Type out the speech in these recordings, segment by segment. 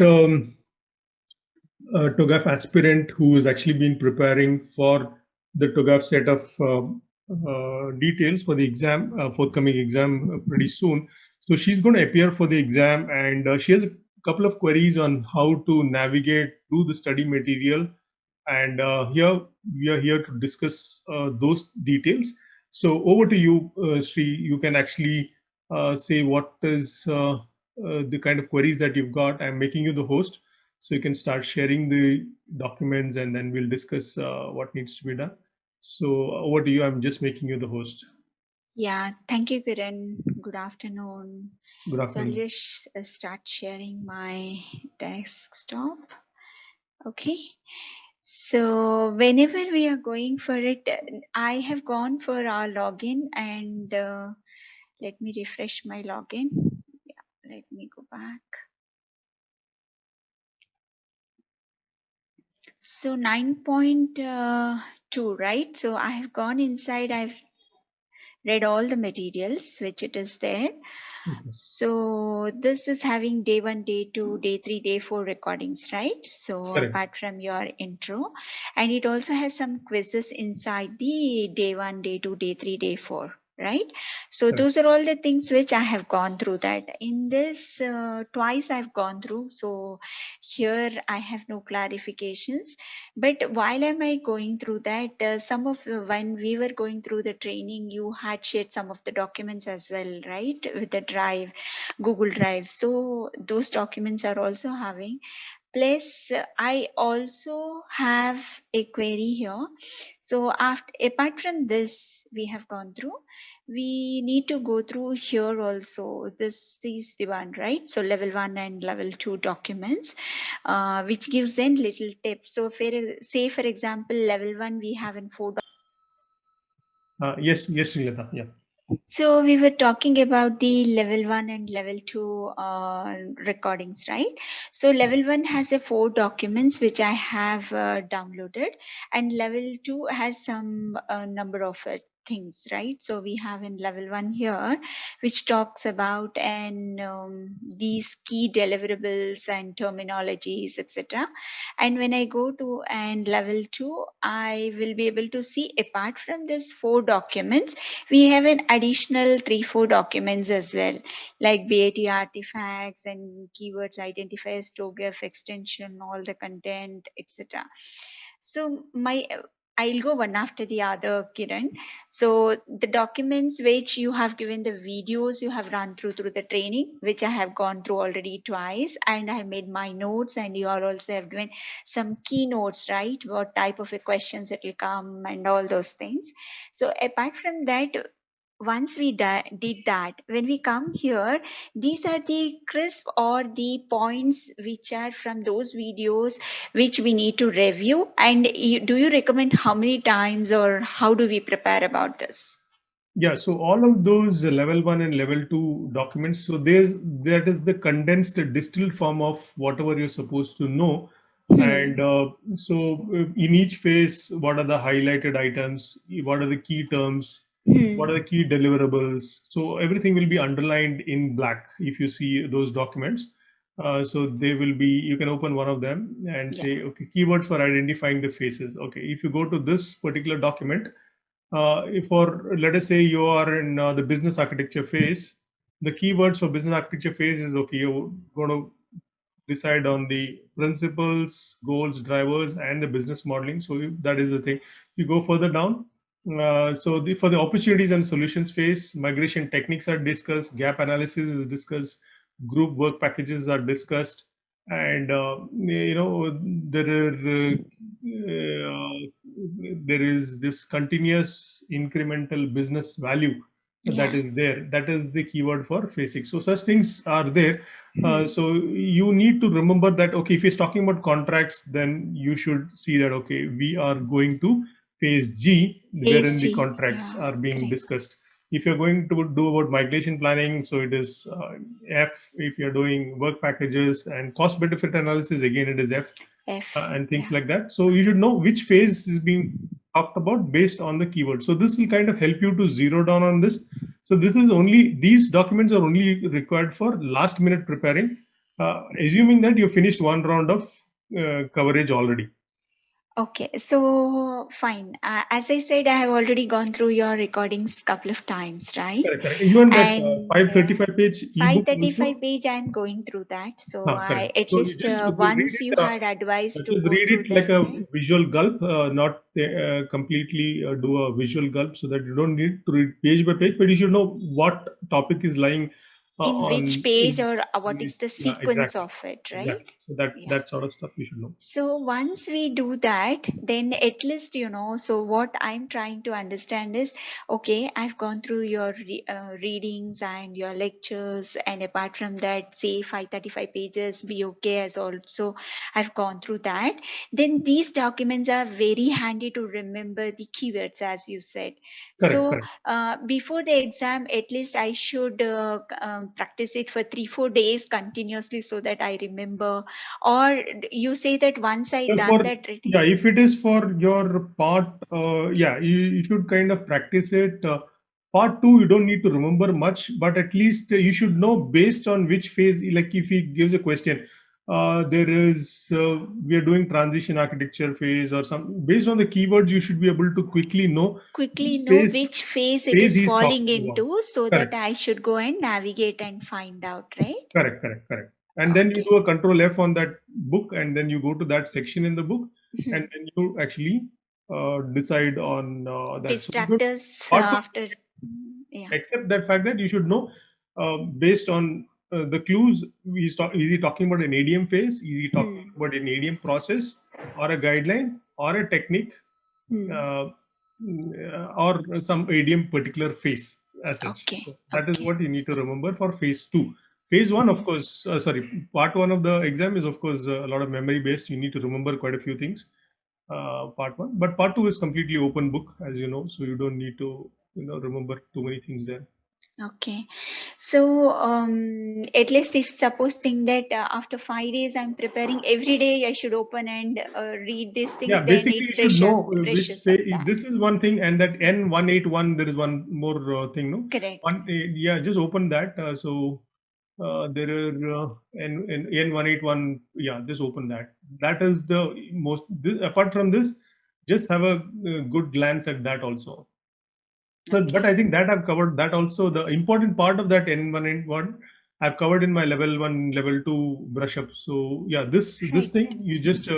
TOGAF aspirant who has actually been preparing for the TOGAF set of details for the exam, forthcoming exam pretty soon. So she's going to appear for the exam, and she has a couple of queries on how to navigate through the study material. And here we are here to discuss those details. So over to you, Sri. You can actually say what is the kind of queries that you've got. I'm making you the host, so you can start sharing the documents, and then we'll discuss what needs to be done. So over to you. I'm just making you the host. Yeah, thank you, Kiran. Good afternoon. Good So I'll afternoon. just start sharing my desktop. Okay. So whenever we are going for it, I have gone for our login and let me refresh my login. Yeah, let me go back. So 9.2, right? So I have gone inside. I've read all the materials which it is there. Okay. So this is having day 1, day 2, day 3, day 4 recordings, right? So Correct. apart from your intro, and it also has some quizzes inside the day 1, day 2, day 3, day 4, right? So Correct. those are all the things which I have gone through that. In this twice I've gone through. So here I have no clarifications. But while am I going through that, when we were going through the training, you had shared some of the documents as well, right? With the drive, Google Drive. So those documents are also having. Plus, I also have a query here. So apart from this, we have gone through. We need to go through here also. This is the one, right? So level 1 and level 2 documents, which gives in little tips. So say for example, level 1 we have in 4. Yes, yes, Srilata. Yeah. So we were talking about the level 1 and level 2 recordings, right? So level 1 has a 4 documents which I have downloaded, and level 2 has some number of things, right? So we have in level 1 here, which talks about and these key deliverables and terminologies, etc. And when I go to and level 2, I will be able to see apart from this 4 documents, we have an additional 3-4 documents as well, like BAT artifacts and keywords identifiers, TOGAF extension, all the content, etc. So I'll go one after the other, Kiran. So the documents which you have given, the videos you have run through the training, which I have gone through already twice, and I have made my notes, and you are also have given some keynotes, right? What type of a questions it will come and all those things. So apart from that, once we did that, when we come here, these are the crisp or the points which are from those videos which we need to review. And do you recommend how many times or how do we prepare about this? Yeah, so all of those level 1 and level 2 documents, so that is the condensed distilled form of whatever you're supposed to know. And Hmm. in each phase, what are the highlighted items, what are the key terms, what Hmm. are the key deliverables. So everything will be underlined in black if you see those documents. So they will be, you can open one of them and Yeah. say, okay, keywords for identifying the phases. Okay, if you go to this particular document, if for let us say you are in the business architecture phase, the keywords for business architecture phase is, okay, you're going to decide on the principles, goals, drivers, and the business modeling. So that is the thing. You go further down. For the opportunities and solutions phase, migration techniques are discussed, gap analysis is discussed, group work packages are discussed, and there is this continuous incremental business value that Yeah. is there. That is the keyword for phase 6. So such things are there. Hmm. So you need to remember that, okay, if he's talking about contracts, then you should see that, okay, we are going to phase G, wherein the ASG. contracts Yeah. are being Correct. discussed. If you're going to do about migration planning, so it is F. If you're doing work packages and cost benefit analysis, again, it is F, F. and things Yeah. like that. So you should know which phase is being talked about based on the keyword. So this will kind of help you to zero down on this. So these documents are only required for last minute preparing. Assuming that you finished one round of coverage already. Okay, so fine. As I said, I have already gone through your recordings couple of times, right? Correct, correct. Even that And 535 page ebook 535 also. page, I'm going through that. So I, Correct. at So you least just read once it. you had advised to Just go read through it like that, a right? visual gulp, not completely do a visual gulp, so that you don't need to read page by page, but you should know what topic is lying In which on page in. or what is the Yeah, sequence exactly, of it, right? exactly. So that Yeah. that sort of stuff you should know. So once we do that, then at least, so what I'm trying to understand is, okay, I've gone through your readings and your lectures, and apart from that, say 535 pages, BOK as also, I've gone through that. Then these documents are very handy to remember the keywords, as you said. Correct, So correct. before the exam, at least I should practice it for 3-4 days continuously so that I remember. Or you say that once I Well, done that reading. yeah, if it is for your part, yeah, you should kind of practice it. Part two, you don't need to remember much, but at least you should know based on which phase. Like if he gives a question, there is we are doing transition architecture phase or some. Based on the keywords, you should be able to quickly know Quickly which know which phase it phase is he is falling talking about. into so that Correct. I should go and navigate and find out, right? Correct, correct, correct. And then you Okay. do a control F on that book, and then you go to that section in the book, and Mhm. then you actually decide on that. So you Distractors part two, after. Yeah. except that fact that you should know based on the clues. Is he talking about an ADM phase? Is he talking Hmm. about an ADM process, or a guideline, or a technique, Hmm. uh, or some ADM particular phase as such? Okay. So that is Okay. what you need to remember for phase two. Phase one, of course, sorry, part one of the exam is, of course, a lot of memory based. You need to remember quite a few things. Part one, but part two is completely open book, as you know, so you don't need to, remember too many things there. Okay. So, at least if suppose think that after 5 days I'm preparing every day, I should open and read these things, Yeah, then basically it you should know which brushes up phase. that. This is one thing, and that N181. There is one more thing, no? Correct. Yeah, just open that. There are N181. Yeah, just open that. That is the most. Apart from this, just have a good glance at that also. So, but Okay. I think that I've covered that also. The important part of that N181 I've covered in my level one, level two brush up. So yeah, this Right. thing you just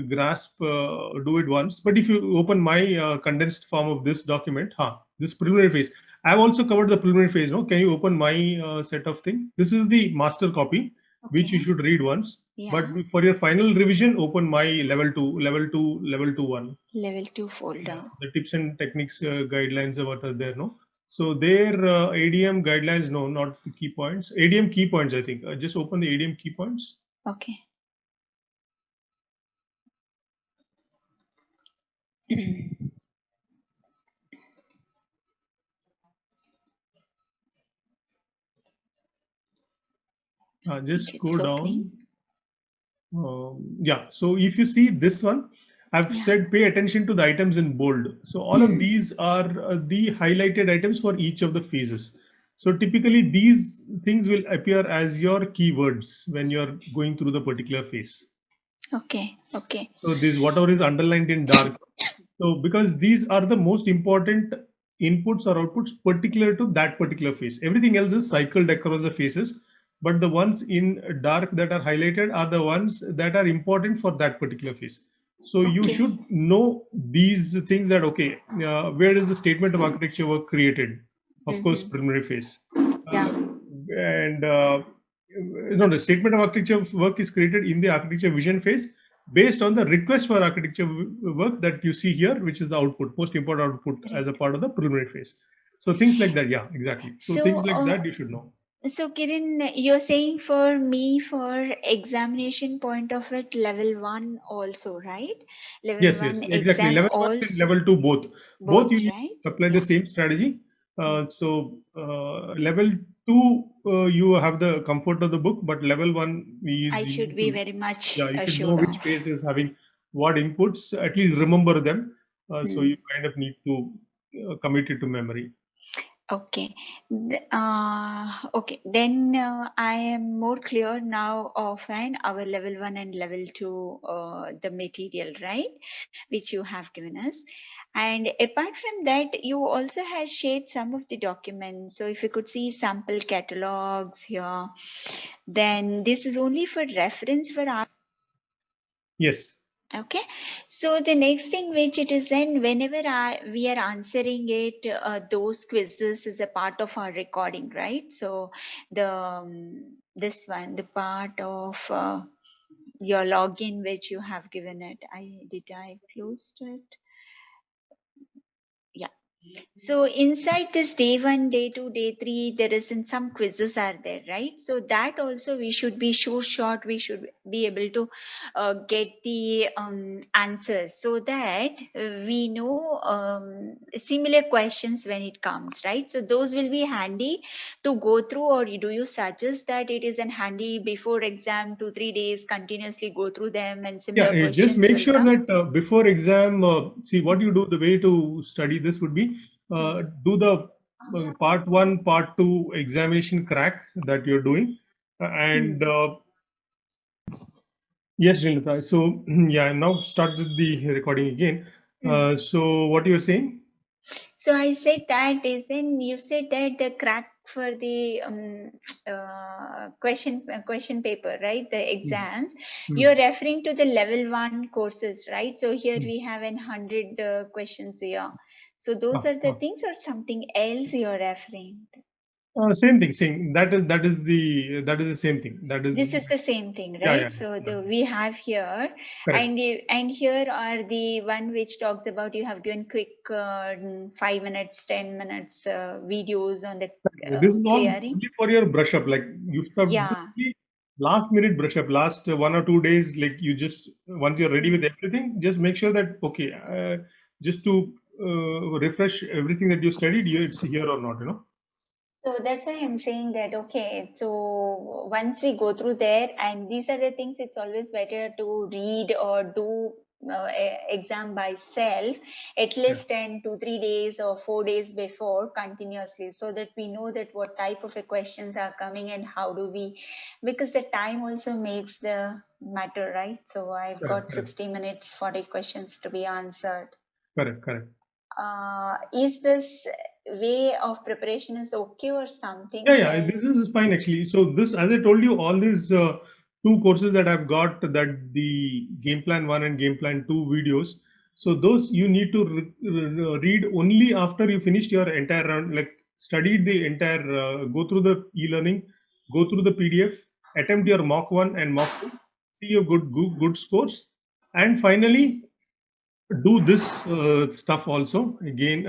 grasp, do it once. But if you open my condensed form of this document, this preliminary phase, I've also covered the preliminary phase. No, can you open my set of thing? This is the master copy, which you Okay. should read once. But Yeah. for your final revision, open my level two one. Level 2 Yeah, folder. the tips and techniques guidelines are what are there, no? So their ADM guidelines, no, not the key points. ADM key points, I think. Just open the ADM key points. Okay. Just go It's down. opening. Yeah, so if you see this one, I've Yeah. said pay attention to the items in bold. So all of these are the highlighted items for each of the phases. So typically these things will appear as your keywords when you're going through the particular phase. Okay. Okay. So this whatever is underlined in dark. So because these are the most important inputs or outputs particular to that particular phase. Everything else is cycled across the phases, but the ones in dark that are highlighted are the ones that are important for that particular phase. So you Okay. should know these things that okay, where is the statement of architecture work created? Of course, preliminary phase. Yeah. And no, the statement of architecture work is created in the architecture vision phase based on the request for architecture work that you see here, which is the output, most important output as a Right. part of the preliminary phase. So things like that, yeah, exactly. So So, things like that you should know. so Kiran, you're saying for me, for examination point of it, level 1 also, right? Level Yes, yes, 1 exactly. exam Level one and also, level two both. Both you both, need right? to apply the Yeah. same strategy. Hmm. Level two, you have the comfort of the book, but level one I is you should need be to, very much yeah, you should know assured which of. phase is having what inputs. At least remember them. So Hmm. you kind of need to commit it to memory. Okay. Okay. Then I am more clear now of our level 1 and level 2 the material, right, which you have given us. And apart from that, you also have shared some of the documents. So if you could see sample catalogs here, then this is only for reference for our. Yes. Okay, so the next thing which it is then whenever we are answering it, those quizzes is a part of our recording, right? So the this one, the part of your login which you have given it. I closed it? Yeah. So inside this day 1, day 2, day 3, there is in some quizzes are there, right? So that also we should be short. We should be able to get the answers so that we know similar questions when it comes, right? So those will be handy to go through, or do you suggest that it is an handy before exam 2-3 days continuously go through them and Yeah, similar just questions make will sure come? that before exam, see what you do. The way to study this would be do the part one, part two examination crack that you're doing, and yes, Rinita. So yeah, now start with the recording again. So what you're saying? So I said that isn't you said that the crack for the question paper, right? The Hmm. exams. Hmm. You're referring to the level 1 courses, right? So here Hmm. we have 100 questions here. So those Ah, are the ah. things, or something else you're referring to? Same thing. Same. That is the same thing. That is, This is the same thing, yeah, yeah, right? So yeah. we have here, Correct. and here are the one which talks about you have given quick 5 minutes, 10 minutes videos on the This is all clearing. only for your brush up. Like you have Yeah. last minute brush up, last 1 or 2 days. Like you just once you're ready with everything, just make sure that okay, just to refresh everything that you studied, it's here or not. So that's why I'm saying that, okay, so once we go through there, and these are the things, it's always better to read or do exam by self at Yeah, least 10 to 3 days or 4 days before continuously, so that we know that what type of a questions are coming and how do we, because the time also makes the matter, right? So I've correct, got correct, 60 minutes, 40 questions to be answered. correct, correct. Is this way of preparation is okay or something Yeah, yeah, this else? is fine actually. So this, as I told you, all these two courses that I've got, that the Game Plan 1 and Game Plan 2 videos, so those you need to read only after you finished your entire round, like studied the entire, go through the e-learning, go through the PDF, attempt your mock 1 and mock 2, see your good scores, and finally do this stuff also again,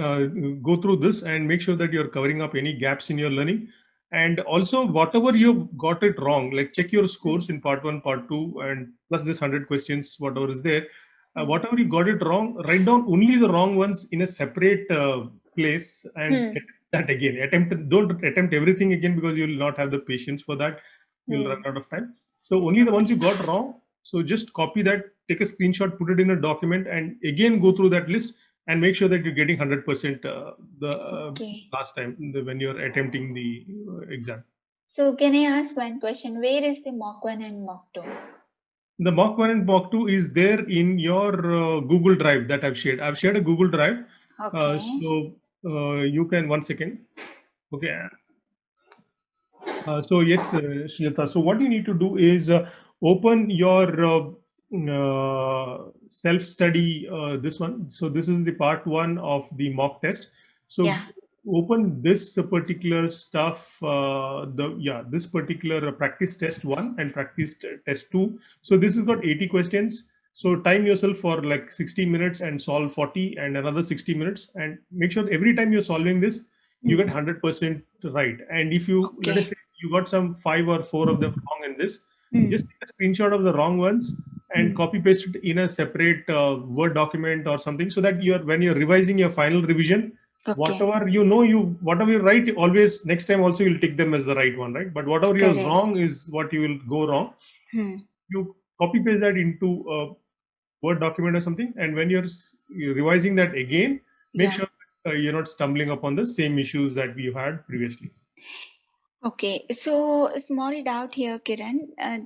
go through this and make sure that you're covering up any gaps in your learning, and also whatever you got it wrong, like check your scores in part 1, part 2, and plus this 100 questions whatever is there, whatever you got it wrong, write down only the wrong ones in a separate place and Hmm. attempt that again. Don't attempt everything again, because you'll not have the patience for that. You'll run Hmm. out of time. So only the ones you got wrong, so just copy that, take a screenshot, put it in a document, and again go through that list and make sure that you're getting 100% the Okay. last time when you're attempting the exam. So can I ask one question? Where is the mock one and mock two? The mock 1 and mock 2 is there in your Google Drive that I've shared. I've shared a Google Drive. Okay. So you can, one second. Okay. So yes, Shriyata. So what you need to do is open your self-study. This one. So this is the part 1 of the mock test. So Yeah. open this particular stuff. This particular practice test 1 and practice test 2. So this has got 80 questions. So time yourself for like 60 minutes and solve 40 and another 60 minutes, and make sure every time you're solving this, you get Hmm. 100% right. And if you, let us Okay. say you got some 5 or 4 of them wrong in this, just Hmm. take a screenshot of the wrong ones and Hmm. copy paste it in a separate Word document or something, so that you're, when you're revising your final revision, Okay. whatever you write, always next time also you'll take them as the right one, right? But whatever you're Correct. wrong is what you will go wrong. Hmm. You copy paste that into a Word document or something, and when you're revising that again, make Yeah. sure you're not stumbling upon the same issues that we had previously. Okay, so a small doubt here, Kiran,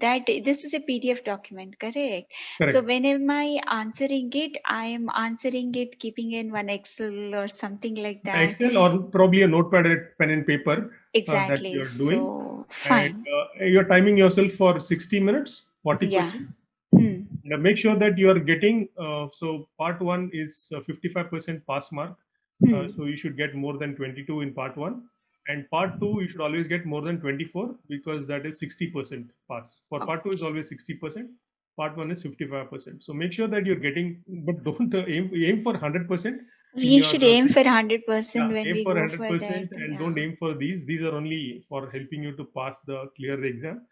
that this is a PDF document, correct? So Correct. when am I answering it? I am answering it keeping in one Excel or something like that. Excel or probably a notepad, pen and paper that Exactly. you're doing. So And fine. you're timing yourself for 60 minutes, 40 Yeah. questions. Hmm. Now make sure that you are getting, so part one is 55% pass mark. Hmm. So you should get more than 22 in part one. And part two, you should always get more than 24 because that is 60% pass. For part two is always 60%. Part one is 55%. So make sure that you're getting, but don't aim for 100%. We should aim for 100% when Aim we for go for 100% that. and don't aim for these. These are only for helping you to pass clear the exam.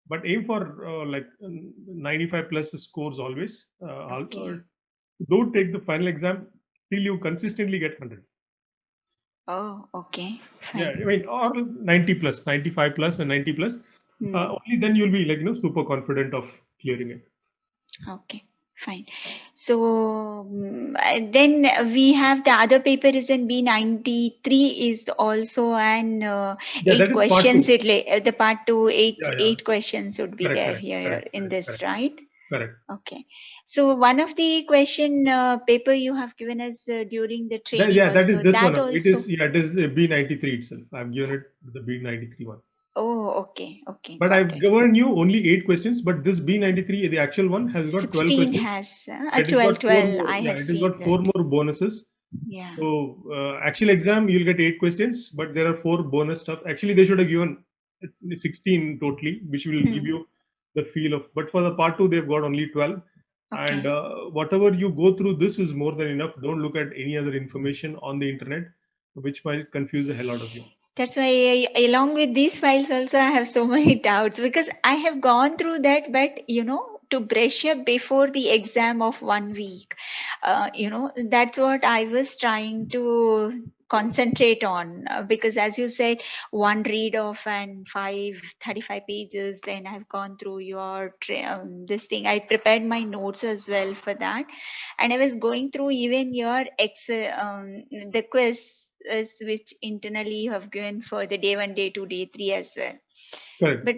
But aim for like 95 plus scores always. Okay. Don't take the final exam till you consistently get 100. Oh, okay. Yeah, Fine. I mean, or 90 plus, 95 plus, and 90 plus. Only then you'll be like super confident of clearing it. Okay, fine. So then we have the other paper is in B93 is also an Yeah, 8 that is part questions. two. The part 2 8 Yeah, 8 questions would be correct, there correct, here correct, in correct, this, correct, right? correct. Okay. So one of the question paper you have given us during the training Yeah, that is also, this that one. It also. is, yeah, it is B93 itself. I've given it the B93 one. Oh, okay, But got I've it. given you only 8 questions, but this B93, the actual one, has got 12 16 questions. has It has 12, got 4 12. more. I Yeah, have it has seen got 4 that. more bonuses. Yeah. So actual exam, you'll get 8 questions, but there are 4 bonus stuff. Actually, they should have given 16 totally, which will give you the feel of. But for the part 2, they've got only 12. Okay. And whatever you go through, this is more than enough. Don't look at any other information on the internet, which might confuse the hell out of you. That's why along with these files also I have so many doubts because I have gone through that, but to brush up before the exam of 1 week, that's what I was trying to concentrate on because as you said, one read of and 35 pages, then I've gone through your this thing. I prepared my notes as well for that, and I was going through even your the quiz is which internally you have given for the day 1, day 2, day 3 as well. Correct. But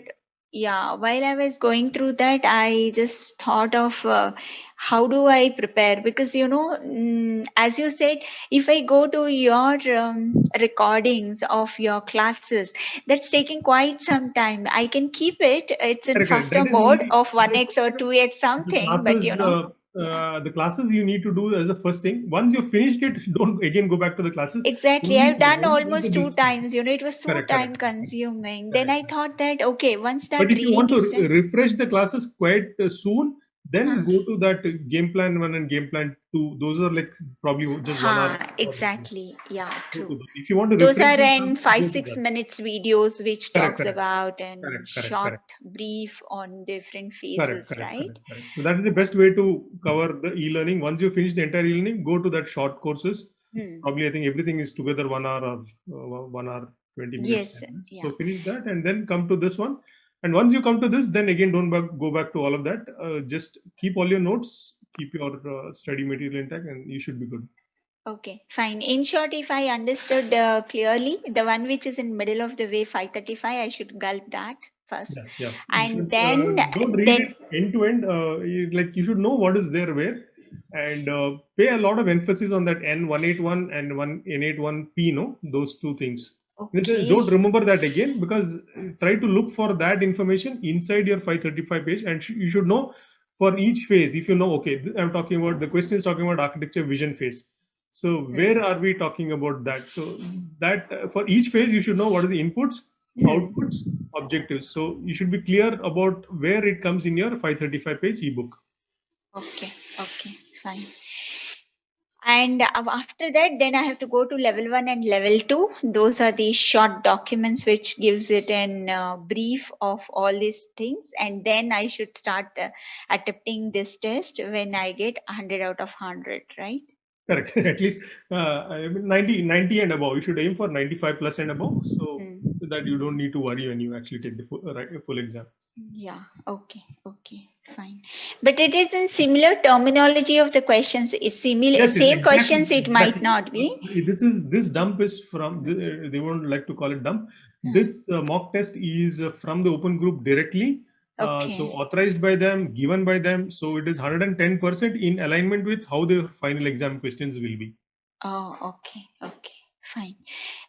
yeah, while I was going through that, I just thought of how do I prepare? Because as you said, if I go to your recordings of your classes, that's taking quite some time. I can keep it. It's in Correct, correct. faster That is mode only of 1x or 2x the something, but classes. yeah. The classes you need to do as the first thing. Once you've finished it, don't again go back to the classes. Exactly. Only I've done once almost it 2 is times. It was so correct, correct, time consuming. Then correct. I thought that, okay, once that But if you reading want to is done. refresh the classes quite soon, then Huh. go to that game plan 1 and game plan 2. Those are like probably just 1 hour. Exactly. Yeah, Go to true. those. If you want to Those refresh are the in classes, go to 5-6 that. minutes videos which Correct, talks correct, about and correct, correct, short correct. brief on different Correct, phases, correct, right? correct, correct. So that is the best way to cover the e-learning. Once you finish the entire e-learning, go to that short courses. Probably I think everything is together 1 hour or 1 hour 20 minutes. Yes, yeah. So finish that and then come to this one. And once you come to this, then again go back to all of that. Just keep all your notes, keep your study material intact, and you should be good. Okay, fine. In short, if I understood clearly, the one which is in middle of the way, 535, I should gulp that first, Yeah. and You should, then don't read it end to end. Like you should know what is there where, and pay a lot of emphasis on that N181 and N81P. No, those two things. Don't remember that again because try to look for that information inside your 535 page, and you should know for each phase. If you know, okay, I'm talking about the question is talking about architecture vision phase. So where are we talking about that? So that for each phase you should know what are the inputs, outputs, objectives. So you should be clear about where it comes in your 535 page ebook. Okay, fine. And after that, then I have to go to level 1 and level 2. Those are the short documents which gives it an brief of all these things. And then I should start attempting this test when I get 100 out of 100, right? Correct. At least 90 and above. You should aim for 95 plus and above. So that you don't need to worry when you actually take the full exam. Yeah. Okay. Fine. But it is in similar terminology of the questions. Is similar. Yes, Same exactly, questions. It might exactly. not be. This dump is from they won't like to call it dump. This mock test is from the open group directly. Okay. So authorized by them, given by them. So it is 110% in alignment with how the final exam questions will be. Oh, okay, fine.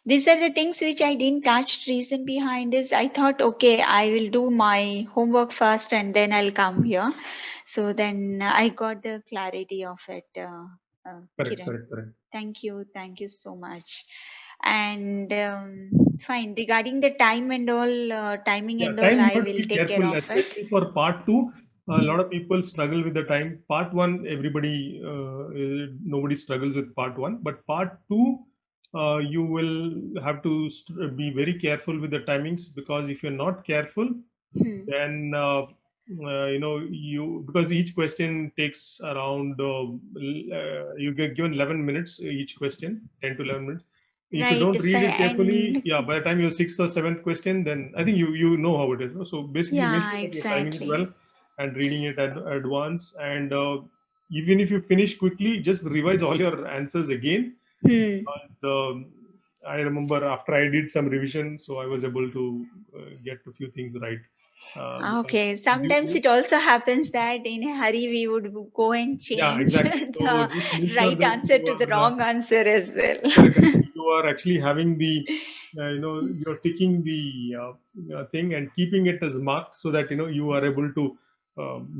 These are the things which I didn't touch. Reason behind is I thought, okay, I will do my homework first and then I'll come here. So then I got the clarity of it, Correct, Kiran. correct. Thank you so much. And fine, regarding the time and all, timing Yeah, and all, time you I have to will be take care careful, of it. especially for part two. A lot of people struggle with the time. Part one, everybody, nobody struggles with part one, but part two, you will have to be very careful with the timings, because if you're not careful, then because each question takes around you get given 11 minutes each question, 10 to 11 minutes. If you Right. don't So, read it carefully, and yeah, by the time you're sixth or seventh question, then I think you know how it is, no? So basically make yeah, sure that you're timing it exactly. well and reading it at advance, and even if you finish quickly, just revise all your answers again. Because, I remember after I did some revision, so I was able to get a few things right. Because Okay, sometimes it also happens that in a hurry we would go and yeah, change exactly. So the just make sure right that answer you to the are wrong answer as well. correct. You are actually having the, you're taking the thing and keeping it as marked, so that you are able to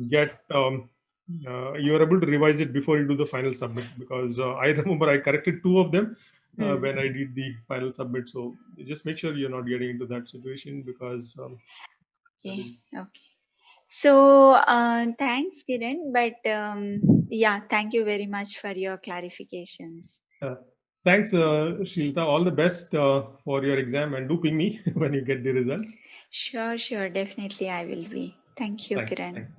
get. You are able to revise it before you do the final submit, because I remember I corrected two of them when I did the final submit. So just make sure you're not getting into that situation, because that Okay, is okay. So, thanks, Kiran. But yeah, thank you very much for your clarifications. thanks, Shilta. All the best for your exam, and do ping me when you get the results. Sure, definitely I will be. Thank you, Thanks. Kiran. Thanks.